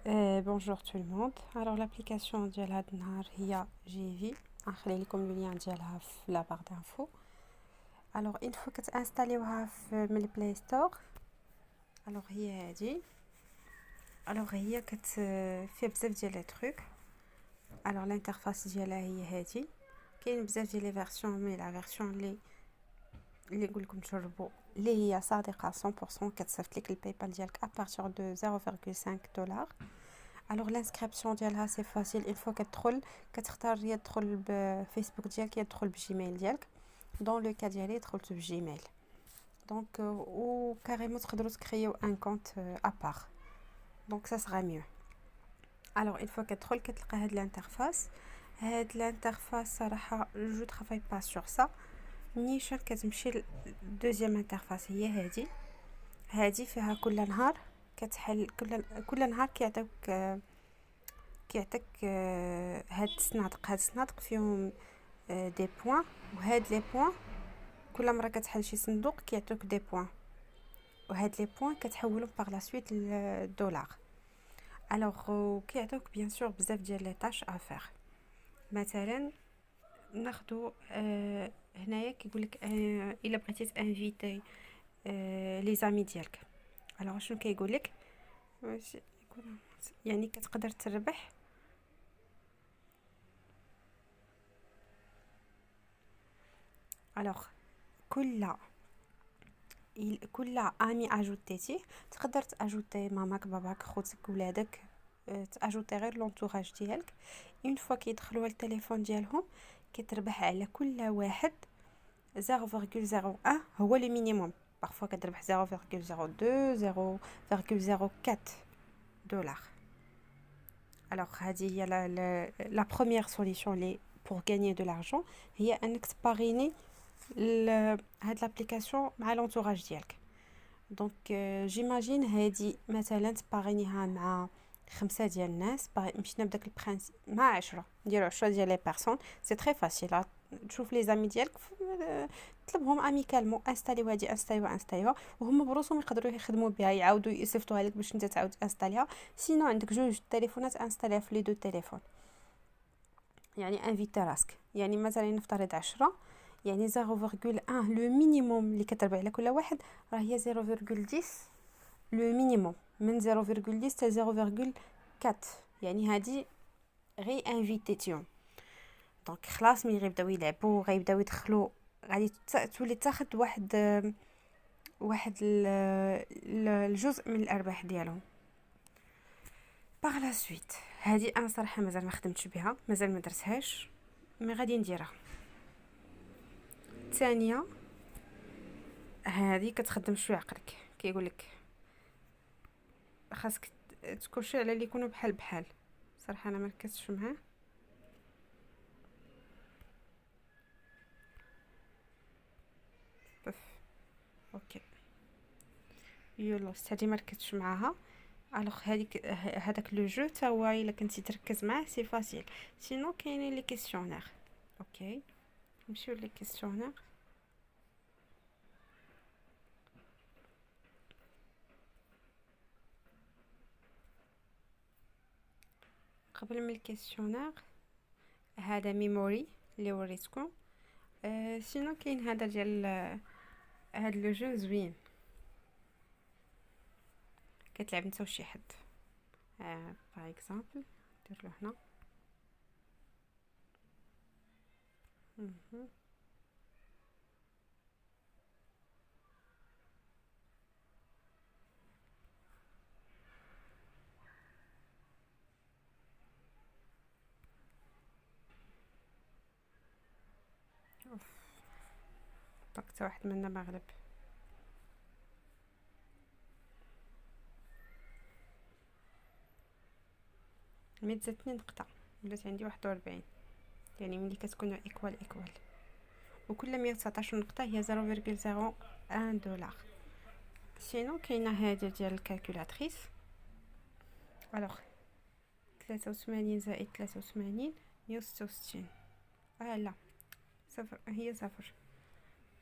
Bonjour tout le monde. Alors l'application ديال هاد النهار هي جيفي. غنخلي لكم اللين ديالها في لا بار d'infos. Alors une fois كتانستاليوها من البلاي ستور. Alors هي هادي. Alors هي فيها بزاف ديال لي تروك. Alors l'interface ديالها هي هادي. كاين بزاف ديال لي فيرسيون مي لا فيرسيون اللي نقول لكم تجربوا اللي هي صادقه 100% كتصيفط لك الباي بال ديالك à partir de 0,5 دولار. الوغ لانسكريبسيون ديالها سي فاسيل. اون فوا كتدخل كتختار يا تدخل بفيسبوك ديالك يا تدخل بجيميل ديالك. دون لو كا ديالي دخلت بجيميل دونك و كاريمون تقدروا تكريو ان كونط ابار دونك سا سرا ميو. الوغ اون فوا كتدخل كتلقى هاد الانترفاس صراحه جو ترافاي با سور سا. نيشان كتمشي دوزيام انترفاس هي هادي فيها كل نهار كتحل كل نهار كيعطيك هاد الصنادق فيهم دي بوين. وهاد لي بوين كل مره كتحل شي صندوق كيعطيوك دي بوين وهاد لي بوين كتحولهم باغ لا سويت للدولار. الوغ كيعطيوك بيان سور بزاف ديال لي طاش افير. مثلا ناخذ هنايا كيقول لك الا بغيتي تانفيتي لي زامي ديالك. الوغ شنو كيقول لك يعني كتقدر تربح الوغ كل امي اجوتيتي تقدر تاجوتي ماماك باباك خوتك ولادك تاجوتي غير لونطوراج ديالك. اون فوا كيدخلوا التليفون ديالهم كتربح على كل واحد 0.01 هو لو مينيموم. parfois كتربح 0.02 0.04 دولار. alors هذه هي la première solution les pour gagner de l'argent هي انك تباريني هاد لابليكاسيون مع لونطوراج ديالك. دونك جيماجين هادي مثلا تبارينيها مع 5 ديال الناس. مشينا بداك البرانسيب مع 10 نديرو 10 ديال لي بيرسون. سي تري فاسيل. تشوف لي زامي ديالك تطلبهم اميكالمون انستاليو هادي انستاليوها وهما بروسهم يقدروا يخدموا بها يعاودوا يصيفطوها لك باش انت تعاود انستاليها. سينو عندك جوج تليفونات انستاليها في لي دو تليفون يعني انفيتي راسك. يعني مثلا نفترض 10 يعني 0.1 لو مينيموم اللي كتربح على كل واحد راه هي 0.10 لو مينيموم من 0.10 حتى 0.4. يعني هادي غي انفيتيتيون دونك خلاص ملي غيبداو يلعبوا غيبداو يدخلوا غادي تولي تاخذ واحد الجزء من الارباح ديالهم باغ لا سويت. هادي انا صراحه مازال ما خدمتش بها مازال ما درتهاش مي غادي نديرها. ثانيه هذه كتخدم شويه عقلك كيقول لك خاصك تكوشي على اللي يكونوا بحال صراحه انا ما ركزتش معاه. اوكي يلا هذه ما ركزتش معاها. الوغ هذاك لو جو تا هو الا كنتي تركز معاه سي فاسيل. سينو كاينين لي كيسيونير. اوكي نمشيو لي كيسيونير. قبل من الكيسيونير هذا ميموري اللي وريتكم. سينو كاين هذا ديال هاد لو جو زوين كتلعب انت وشي حد. باغ اكزامبل ندير له هنا طاقت واحد منا مغرب. ميت زدتني نقطة ولات عندي 41. يعني ملي كتكون ايكوال وكل 119 نقطة هي 0.01 دولار. سينو كاينه هذه ديال الكالكولاتريس. الوغ 83 زائد 83 166. لا صفر هي صفر.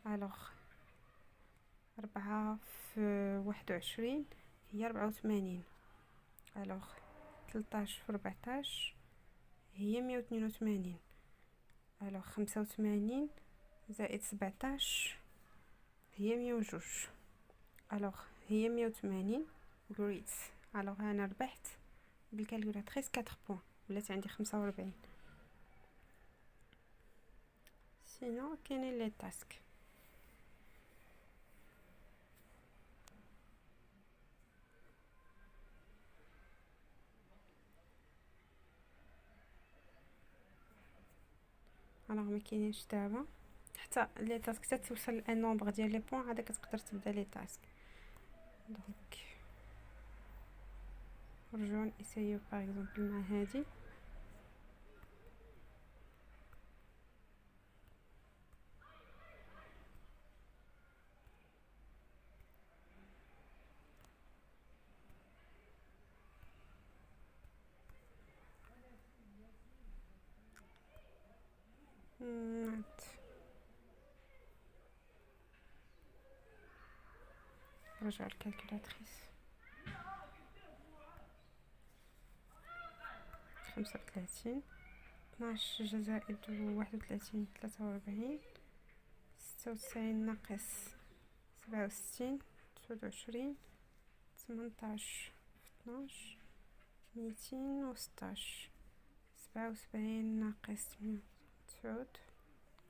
الوغ 4 في 21 هي 84. الوغ 13 في 14 هي 182. الوغ 85 زائد 17 هي 102. الوغ هي 180. غريت. الوغ انا ربحت بالكالكولاتريس 4 بوين، ولات عندي 45. سينو كاينين لي تاسك. الوغ ما كاينينش دابا حتى لي تاسك توصل لان نومبر ديال لي بوين عاد كتقدر تبدا لي تاسك. دونك نرجعو نسيو باغ اكزومبل مع هادي. نرجع الكالكولاتريس. 35 12 زائد 31 43 96 ناقص 67 29 18 12 216 77 ناقص 9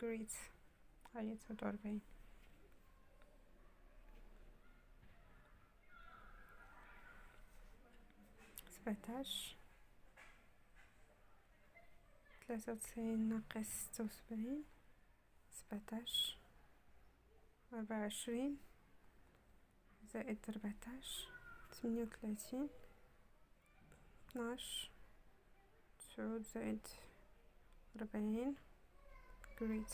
جريت هاي 49 17 93 ناقص 76 17 24 زائد 14 38 12 9 زائد 40 جريت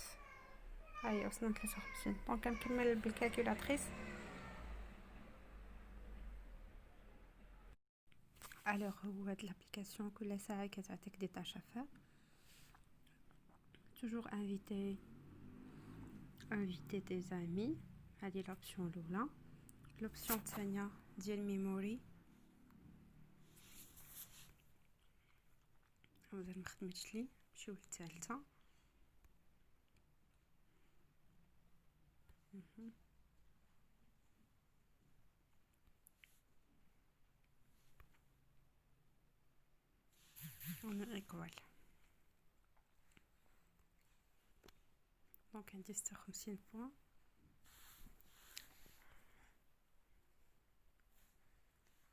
هاي وصلنا 53. دونك كنكمل بالكالكولاتريس. الوغ هو هاد لابليكاسيون كل ساعه كتعطيك دي طاش افير. toujours inviter des amis. هذه l'option الاولى. l'option الثانيه ديال ميموري مازال ما خدمتش لي. نمشيو للثالثه. on est égal. دونك عندي 56 بوين.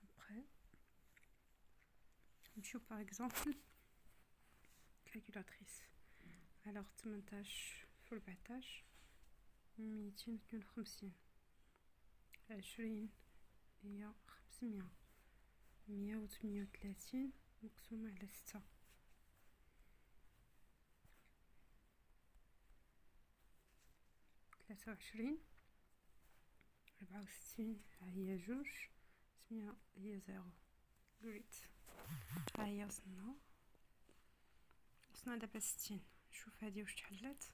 après نمشيو باغ اكزومبل كالكولاتريس. الوغ 18 في 14 252 20 هي 500 138 مقسومة على 6 23 64 هي جوج 800 هي 0. جريت هاهي وصلنا دابا 60. شوف هادي واش تحلات.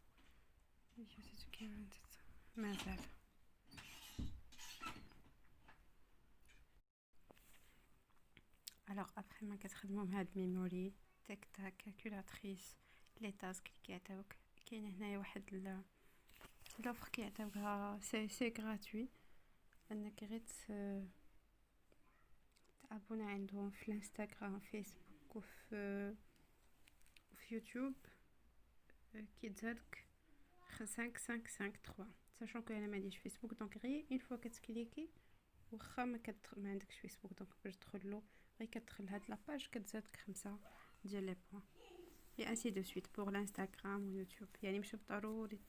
مازال. الوغ ابخي ما كتخدموا بهاد ميموري تيك تاك كالكولاتريس لي تاسك اللي كيعطيوك كاين هنايا واحد لوفر كيعطيوها سي غراتوي انك غير تابونا عندهم في الانستغرام فيسبوك وفي يوتيوب كيتزادك 5553 ساشون كو انا ما عنديش فيسبوك. دونك غير اون فوا كتكليكي واخا ما عندكش فيسبوك دونك باش تدخلو غير كتدخل هاد لاباج كتزادك 5 ديال لي بوين اي انسي دو سويت بور الانستغرام ويوتيوب. يعني ماشي بالضروري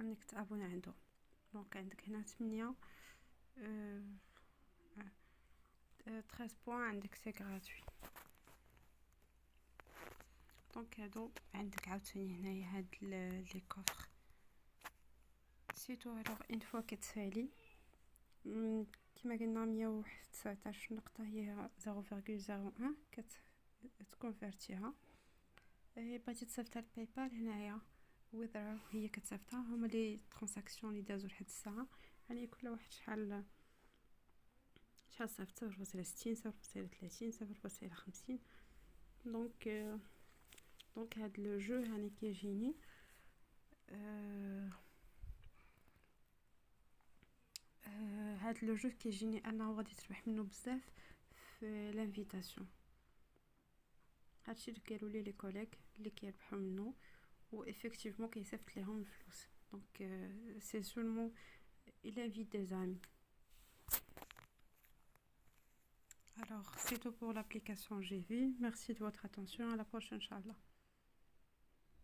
انك تابونا عندهم. دونك عندك هنا 8 13 بوين عندك سي غراتوي. دونك هادو عندك عاوتاني هنايا هاد لي كوفر سيتو. الوغ اون فوا كتسالي كما قلنا 119 نقطة هي 0.01 كتكونفيرتيها. بغيتي تصيفطها لباي بال هنايا وذرا هي كتصيفطها. هما لي ترانزاكسيون اللي دازو لحد الساعة. يعني كل واحد شحال شحال صافت 0.60 0.30 0.50. دونك هاد لو جو هاني كيجيني هاد لو جو كيجيني انه غادي تربح منه بزاف في لانفيتاسيون. هادشي اللي قالوا لي كوليك اللي كيربحوا منه و effectivement كيصيفط ليهم الفلوس. دونك سي سولمون il invite des amis. Alors c'est tout pour l'application GV. Merci de votre attention, à la prochaine inchallah.